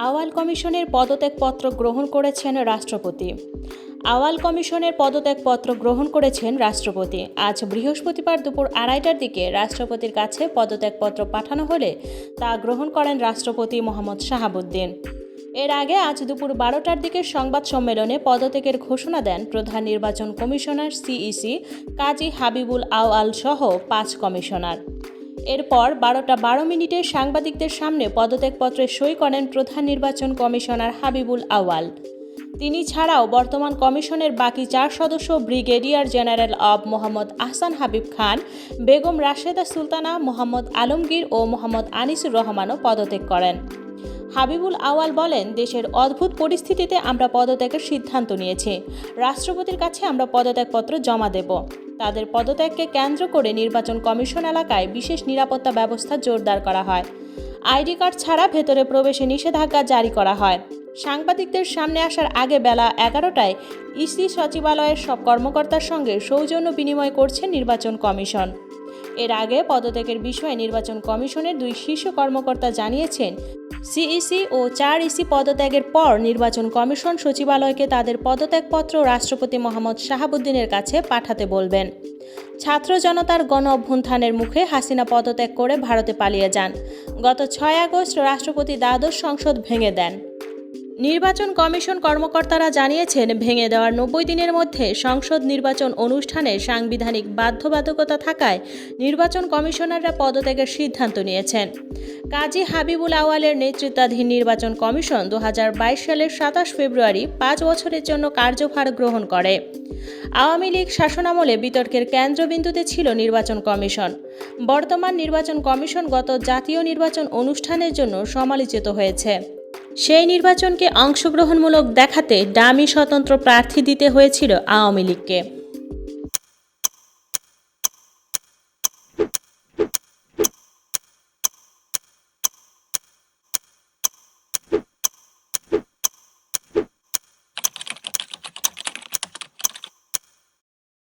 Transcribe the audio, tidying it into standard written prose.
আওয়াল কমিশনের পদত্যাগপত্র গ্রহণ করেছেন রাষ্ট্রপতি। আওয়াল কমিশনের পদত্যাগপত্র গ্রহণ করেছেন রাষ্ট্রপতি। আজ বৃহস্পতিবার দুপুর 2:30টার দিকে রাষ্ট্রপতির কাছে পদত্যাগপত্র পাঠানো হলে তা গ্রহণ করেন রাষ্ট্রপতি মোহাম্মদ শাহাবুদ্দিন। এর আগে আজ দুপুর 12টার দিকে সংবাদ সম্মেলনে পদত্যাগের ঘোষণা দেন প্রধান নির্বাচন কমিশনার সিইসি কাজী হাবিবুল আউয়াল সহ 5 কমিশনার। এরপর 12:12 সাংবাদিকদের সামনে পদত্যাগপত্রে সই করেন প্রধান নির্বাচন কমিশনার হাবিবুল আউয়াল। তিনি ছাড়াও বর্তমান কমিশনের বাকি 4 সদস্য ব্রিগেডিয়ার জেনারেল অব মোহাম্মদ আহসান হাবিব খান, বেগম রাশেদা সুলতানা, মোহাম্মদ আলমগীর ও মোহাম্মদ আনিসুর রহমানও পদত্যাগ করেন। হাবিবুল আউয়াল বলেন, দেশের অদ্ভুত পরিস্থিতিতে আমরা পদত্যাগের সিদ্ধান্ত নিয়েছি। রাষ্ট্রপতির কাছে আমরা পদত্যাগপত্র জমা দেব। তাদের পদত্যাগকে কেন্দ্র করে নির্বাচন কমিশন এলাকায় বিশেষ নিরাপত্তা ব্যবস্থা জোরদার করা হয়। আইডি কার্ড ছাড়া ভেতরে প্রবেশে নিষেধাজ্ঞা জারি করা হয়। সাংবাদিকদের সামনে আসার আগে বেলা 11টায় ইসি সচিবালয়ের সব কর্মকর্তার সঙ্গে সৌজন্য বিনিময় করছে নির্বাচন কমিশন। এর আগে পদত্যাগের বিষয়ে নির্বাচন কমিশনের 2 শীর্ষ কর্মকর্তা জানিয়েছেন, সিইসি ও 4 ইসি পদত্যাগের পর নির্বাচন কমিশন সচিবালয়কে তাদের পদত্যাগপত্র রাষ্ট্রপতি মোহাম্মদ শাহাবুদ্দিনের কাছে পাঠাতে বলবেন। ছাত্র জনতার গণ অভ্যুত্থানের মুখে হাসিনা পদত্যাগ করে ভারতে পালিয়ে যান। গত 6 আগস্ট রাষ্ট্রপতি দ্বাদশ সংসদ ভেঙে দেন। নির্বাচন কমিশন কর্মকর্তারা জানিয়েছেন, ভেঙে দেওয়ার 90 দিনের মধ্যে সংসদ নির্বাচন অনুষ্ঠানে সাংবিধানিক বাধ্যবাধকতা থাকায় নির্বাচন কমিশনাররা পদত্যাগের সিদ্ধান্ত নিয়েছেন। কাজী হাবিবুল আউয়ালের নেতৃত্বাধীন নির্বাচন কমিশন 2022 সালের 27 ফেব্রুয়ারি 5 বছরের জন্য কার্যভার গ্রহণ করে। আওয়ামী লীগ শাসনামলে বিতর্কের কেন্দ্রবিন্দুতে ছিল নির্বাচন কমিশন। বর্তমান নির্বাচন কমিশন গত জাতীয় নির্বাচন অনুষ্ঠানের জন্য সমালোচিত হয়েছে। সেই নির্বাচনকে অংশগ্রহণমূলক দেখাতে ডামি স্বতন্ত্র প্রার্থী দিতে হয়েছিল আওয়ামী লীগকে।